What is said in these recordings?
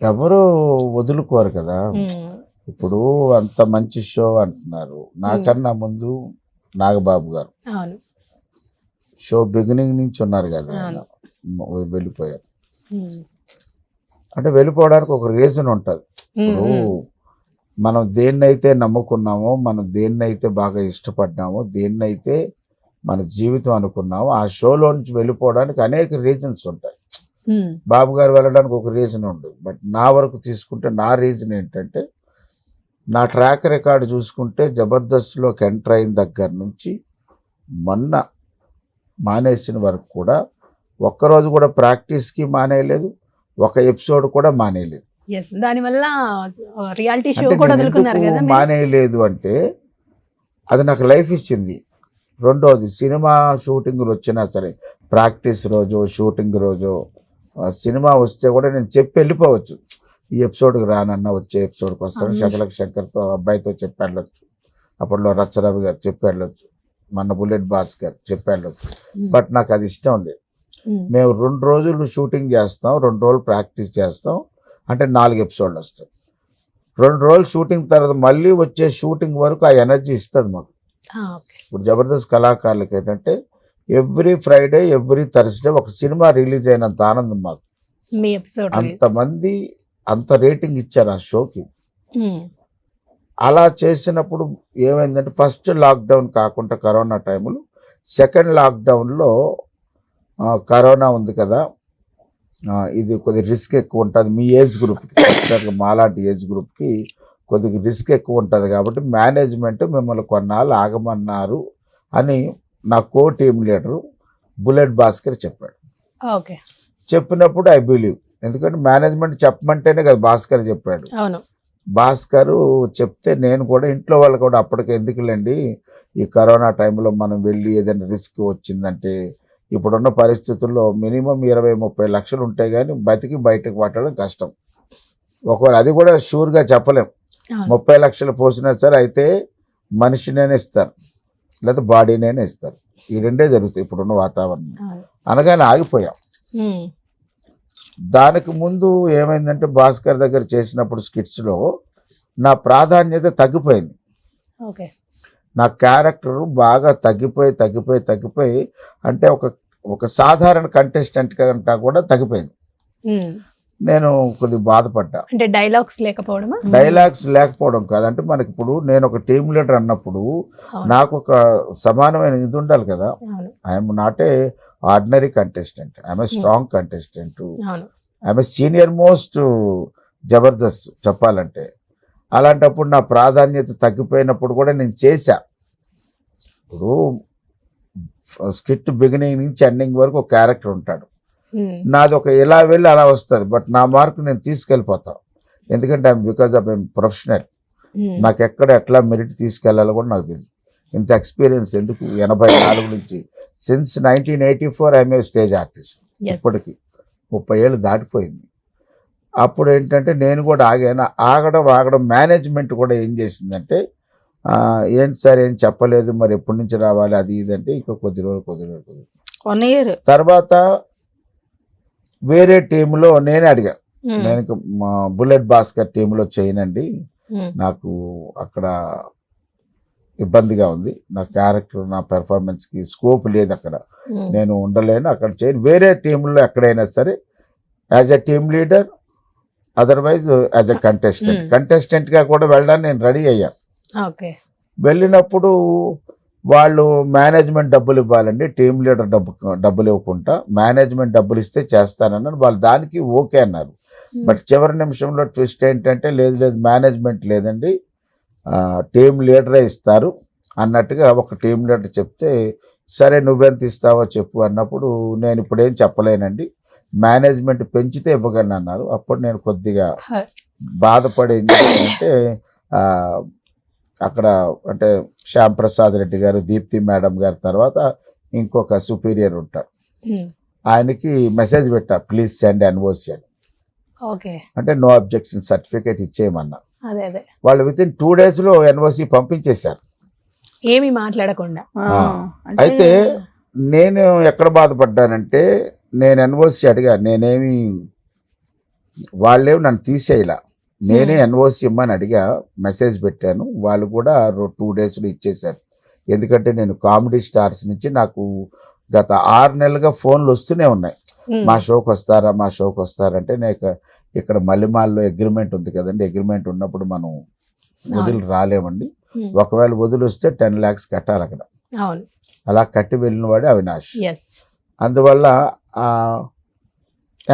ఎవరు వదులుకోరు కదా. ఉమ్, ఇప్పుడు అంత మంచి షో అంటున్నారు. నాకన్నా ముందు నాగబాబు గారు అవును షో బిగినింగ్ నుంచి ఉన్నారు కదా, ఆయన అవును. వెళ్ళిపోయారు. ఉమ్, అంటే వెళ్ళిపోవడానికి ఒక రీజన్ ఉంటుంది. ఉమ్, ఇప్పుడు ఉమ్, మనం దేన్నైతే నమ్ముకున్నామో, మనం దేన్నైతే బాగా ఇష్టపడ్డామో, దేన్నైతే మన జీవితం అనుకున్నామో, ఆ షోలో నుంచి వెళ్ళిపోవడానికి అనేక రీజన్స్ ఉంటాయి. ఉమ్, బాబు గారు వెళ్ళడానికి ఒక రీజన్ ఉంది. బట్ నా వరకు తీసుకుంటే నా రీజన్ ఏంటంటే, నా ట్రాక్ రికార్డు చూసుకుంటే జబర్దస్త్లోకి ఎంటర్ అయిన దగ్గర నుంచి మొన్న మానేసిన వరకు కూడా ఒక్కరోజు కూడా ప్రాక్టీస్కి మానేయలేదు, ఒక ఎపిసోడ్ కూడా మానేయలేదు. yes దానివల్ల రియాలిటీ షో అంటే కూడా నేను వదులుకున్నారు ఎందుకు కదా మీరు? మానేయలేదు అంటే, అది నాకు లైఫ్ ఇచ్చింది. రెండోది, సినిమా షూటింగ్లు వచ్చినా సరే, ప్రాక్టీస్ రోజు షూటింగ్ రోజు సినిమా వస్తే కూడా నేను చెప్పి వెళ్ళిపోవచ్చు. ఈ ఎపిసోడ్కి రానన్నా వచ్చే ఎపిసోడ్కి వస్తాను, అవును. శకలక్ శంకర్తో అబ్బాయితో చెప్పి వెళ్ళొచ్చు, అప్పట్లో రచ్చరవి గారు చెప్పి వెళ్ళొచ్చు, మన బుల్లెట్ భాస్కర్ చెప్పి వెళ్ళొచ్చు. ఉమ్, బట్ నాకు అది ఇష్టం లేదు. ఉమ్, మేము 2 రోజులు షూటింగ్ చేస్తాం, 2 రోజులు ప్రాక్టీస్ చేస్తాం, అంటే 4 ఎపిసోడ్లు వస్తాయి. 2 రోజులు షూటింగ్ తర్వాత మళ్ళీ వచ్చే షూటింగ్ వరకు ఆ ఎనర్జీ ఇస్తుంది మాకు. ఓకే. ఇప్పుడు జబర్దస్త్ కళాకారులకి ఏంటంటే ఎవ్రీ ఫ్రైడే ఎవ్రీ థర్స్డే ఒక సినిమా రిలీజ్ అయినంత ఆనందం మాకు. మీ ఎపిసోడ్ అంతమంది అంత రేటింగ్ ఇచ్చారు ఆ షోకి. అలా చేసినప్పుడు ఏమైందంటే, ఫస్ట్ లాక్డౌన్ కాకుండా కరోనా టైంలో, సెకండ్ లాక్డౌన్లో కరోనా ఉంది కదా, ఇది కొద్దిగా రిస్క్ ఎక్కువ ఉంటుంది మీ ఏజ్ గ్రూప్కి, పర్టికులర్గా మాలాంటి ఏజ్ గ్రూప్కి కొద్దిగా రిస్క్ ఎక్కువ ఉంటుంది కాబట్టి మేనేజ్మెంట్ మిమ్మల్ని కొన్నాళ్ళు ఆగమన్నారు అని నా కో టీమ్ లీడరు బుల్లెట్ భాస్కర్ చెప్పాడు. ఓకే. చెప్పినప్పుడు ఐ బిలీవ్, ఎందుకంటే మేనేజ్మెంట్ చెప్పమంటేనే కదా భాస్కర్ చెప్పాడు. అవును. భాస్కరు చెప్తే నేను కూడా ఇంట్లో వాళ్ళు కూడా అప్పటికి ఎందుకులేండి, ఈ కరోనా టైంలో మనం వెళ్ళి ఏదైనా రిస్క్ వచ్చిందంటే, ఇప్పుడున్న పరిస్థితుల్లో మినిమం 20-30 లక్షలు ఉంటాయి కానీ బతికి బయటకు పట్టడం కష్టం. ఒకవేళ అది కూడా షూర్గా చెప్పలేం. అవును. 30 లక్షలు పోసినా సరే అయితే మనిషినేనే ఇస్తారు, లేదా బాడీనేనే ఇస్తారు. ఈ రెండే జరుగుతాయి ఇప్పుడున్న వాతావరణం. అవును. అనగానే ఆగిపోయాం. ఉమ్, దానికి ముందు ఏమైందంటే, భాస్కర్ దగ్గర చేసినప్పుడు స్కిట్స్లో నా ప్రాధాన్యత తగ్గిపోయింది. ఓకే. నా క్యారెక్టర్ బాగా తగ్గిపోయి అంటే ఒక సాధారణ కంటెస్టెంట్ కంటా కూడా తగ్గిపోయింది. ఉమ్, నేను కొద్దిగా బాధపడ్డా. అంటే డైలాగ్స్ లేకపోవడమా? డైలాగ్స్ లేకపోవడం కాదంటే, మనకి ఇప్పుడు నేను ఒక టీమ్ లీడర్ అన్నప్పుడు అవును. నాకు ఒక సమానమైన ఇది ఉండాలి కదా. అవును. I'm not a ordinary contestant, I'm a strong contestant, అవును. I'm a senior most Jabardasth చెప్పాలంటే. అలాంటప్పుడు నా ప్రాధాన్యత తగ్గిపోయినప్పుడు కూడా నేను చేశా. ఇప్పుడు స్కిట్ బిగినింగ్ నుంచి ఎండింగ్ వరకు ఒక క్యారెక్టర్ ఉంటాడు, ఉమ్, నాది ఒక ఇలా వెళ్ళి అలా వస్తుంది. బట్ నా మార్కు నేను తీసుకెళ్ళిపోతాను, ఎందుకంటే బికాజ్ ఆఫ్ ఐఎమ్ ప్రొఫెషనల్. ఉమ్, నాకు ఎక్కడ ఎట్లా మెరిట్ తీసుకెళ్ళాలో కూడా నాకు తెలుసు. ఇంత ఎక్స్పీరియన్స్ ఎందుకు, 84 నుంచి since 1984 I'm a stage artist. yes. ఇప్పటికి 30 ఏళ్ళు దాటిపోయింది. అప్పుడు ఏంటంటే నేను కూడా ఆగాను. ఆగడం మేనేజ్మెంట్ కూడా ఏం చేసిందంటే, ఏంటి సార్ ఏం చెప్పలేదు, మరి ఎప్పటి నుంచి రావాలి అది ఇది అంటే, ఇంకా కొద్ది రోజులు 1 year తర్వాత వేరే టీంలో నేనే అడిగా, ఉమ్, నేను మా బుల్లెట్ భాస్కర్ టీంలో చేయనండి, ఉమ్, నాకు అక్కడ ఇబ్బందిగా ఉంది, నా క్యారెక్టర్ నా పెర్ఫార్మెన్స్కి స్కోప్ లేదు, అక్కడ ఉమ్, నేను ఉండలేను, అక్కడ చేయను. వేరే టీంలో ఎక్కడైనా సరే as a team leader, otherwise as a కంటెస్టెంట్గా కూడా వెళ్ళడానికి నేను రెడీ అయ్యాను. ఓకే. వెళ్ళినప్పుడు వాళ్ళు మేనేజ్మెంట్ డబ్బులు ఇవ్వాలండి, టీమ్ లీడర్ డబ్బులు ఇవ్వకుండా మేనేజ్మెంట్ డబ్బులు ఇస్తే చేస్తానన్నారు. వాళ్ళు దానికి ఓకే అన్నారు. బట్ చివరి నిమిషంలో ట్విస్ట్ ఏంటంటే, లేదు మేనేజ్మెంట్ లేదండి, టీమ్ లీడరే ఇస్తారు అన్నట్టుగా ఒక టీమ్ లీడర్ చెప్తే, సరే నువ్వెంత ఇస్తావో చెప్పు అన్నప్పుడు, నేను ఇప్పుడేం చెప్పలేనండి, మేనేజ్మెంట్ పెంచితే ఇవ్వగలను అన్నారు. అప్పుడు నేను కొద్దిగా బాధపడి ఏం చేశానంటే, అక్కడ అంటే శ్యామ్ ప్రసాద్ రెడ్డి గారు, దీప్తి మేడం గారి తర్వాత ఇంకొక సుపీరియర్ ఉంటాడు, ఉమ్, ఆయనకి మెసేజ్ పెట్టా, ప్లీజ్ సెండ్ ఎన్ఓసి అని. ఓకే. అంటే నో అబ్జెక్షన్ సర్టిఫికేట్ ఇచ్చేయమన్నా. అదే వాళ్ళు వితిన్ 2 daysలో ఎన్ఓసి పంపించేశారు, ఏమి మాట్లాడకుండా. అయితే నేను ఎక్కడ బాధపడ్డానంటే, నేను ఎన్ఓసి అడిగా, నేనేమి వాళ్ళేమి నన్ను తీసేయలా. నేనే ఎన్ఓసి ఇమ్మని అడిగా, మెసేజ్ పెట్టాను. వాళ్ళు కూడా 2 డేస్లో ఇచ్చేశారు. ఎందుకంటే నేను కామెడీ స్టార్స్ నుంచి నాకు గత 6 నెలలుగా ఫోన్లు వస్తూనే ఉన్నాయి. మా షోకి వస్తారా, మా షోకి వస్తారంటే నేను ఇక్కడ మల్లెమాల్లో అగ్రిమెంట్ ఉంది కదండి, అగ్రిమెంట్ ఉన్నప్పుడు మనం వదిలి రాలేమండి. ఒకవేళ వదిలి వస్తే 10 lakhs కట్టాలి అక్కడ. అవును. అలా కట్టి వెళ్ళిన వాడే అవినాష్. ఎస్. అందువల్ల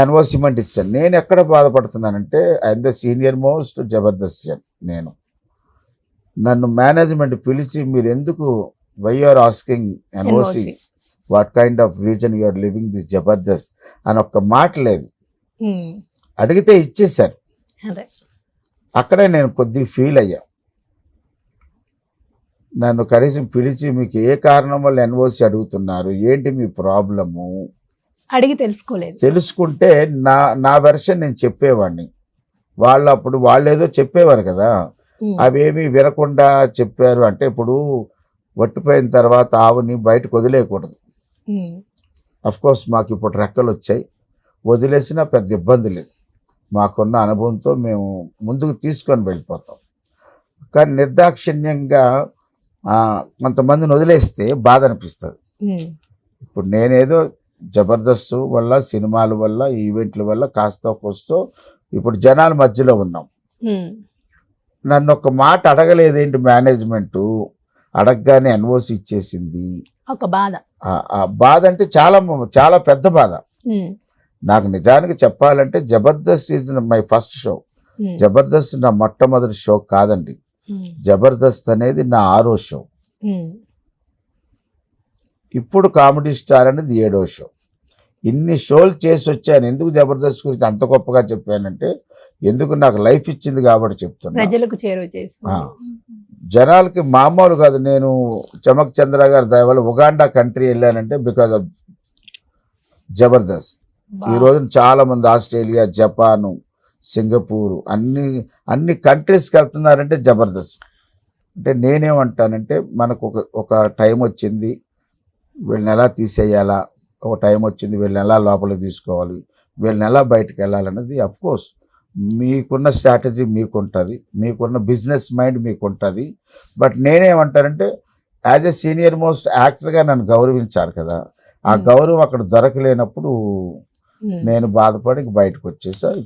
ఎన్ఓసి ఇమ్మంటే ఇస్తాను. నేను ఎక్కడ బాధపడుతున్నానంటే I'm the senior most Jabardasth నేను. నన్ను మేనేజ్మెంట్ పిలిచి మీరు ఎందుకు why are asking NOC, what kind of reason you're leaving this Jabardasth అని ఒక్క మాట లేదు. అడిగితే ఇచ్చేశారు. అదే అక్కడే నేను కొద్దిగా ఫీల్ అయ్యా. నన్ను కనీసం పిలిచి మీకు ఏ కారణం వల్ల ఎన్ఓసి అడుగుతున్నారు, ఏంటి మీ ప్రాబ్లము అడిగి తెలుసుకోలేదు. తెలుసుకుంటే నా వెర్షన్ నేను చెప్పేవాడిని. వాళ్ళు ఏదో చెప్పేవారు కదా, అవేమి వినకుండా చెప్పారు. అంటే ఇప్పుడు వట్టిపోయిన తర్వాత ఆవుని బయటకు వదిలేయకూడదు. కోర్స్ మాకు ఇప్పుడు రెక్కలు వచ్చాయి, వదిలేసినా పెద్ద ఇబ్బంది లేదు. మాకున్న అనుభవంతో మేము ముందుకు తీసుకొని వెళ్ళిపోతాం. కానీ నిర్దాక్షిణ్యంగా కొంతమందిని వదిలేస్తే బాధ అనిపిస్తుంది. ఇప్పుడు నేనేదో జబర్దస్త్ వల్ల, సినిమాల వల్ల, ఈవెంట్ల వల్ల కాస్త కోస్తో ఇప్పుడు జనాల మధ్యలో ఉన్నాం. నన్ను ఒక మాట అడగలేదేంటి మేనేజ్మెంట్, అడగగానే ఎన్ఓసి ఇచ్చేసింది. ఒక బాధ. ఆ బాధ అంటే చాలా చాలా పెద్ద బాధ. నాకు నిజానికి చెప్పాలంటే Jabardasth is my first show. Jabardasth నా మొట్టమొదటి షో కాదండి. జబర్దస్త్ అనేది నా 6వ షో. ఇప్పుడు కామెడీ స్టార్ అనేది 7వ షో. ఇన్ని షోలు చేసి వచ్చాను. ఎందుకు జబర్దస్త్ గురించి అంత గొప్పగా చెప్పానంటే ఎందుకు నాకు లైఫ్ ఇచ్చింది కాబట్టి చెప్తున్నా. ప్రజలకు చేరువ చేసి జనాలకి మామూలు కాదు. నేను చమక్ చంద్ర గారి దయ వల్ల ఉగాండా కంట్రీ వెళ్ళానంటే బికాజ్ ఆఫ్ జబర్దస్త్. ఈ రోజు చాలా మంది ఆస్ట్రేలియా, జపాను, సింగపూరు అన్ని కంట్రీస్కి వెళ్తున్నారంటే జబర్దస్త్. అంటే నేనేమంటానంటే మనకు ఒక టైం వచ్చింది, వీళ్ళని ఎలా తీసేయాలా, ఒక టైం వచ్చింది వీళ్ళని ఎలా లోపలికి తీసుకోవాలి, వీళ్ళని ఎలా బయటకు వెళ్ళాలన్నది కోర్స్ మీకున్న స్ట్రాటజీ మీకుంటుంది, మీకున్న బిజినెస్ మైండ్ మీకుంటుంది. బట్ నేనేమంటానంటే యాజ్ ఎ సీనియర్ మోస్ట్ యాక్టర్గా నన్ను గౌరవించారు కదా, ఆ గౌరవం అక్కడ దొరకలేనప్పుడు నేను బాధపడి బయటకు వచ్చేసా.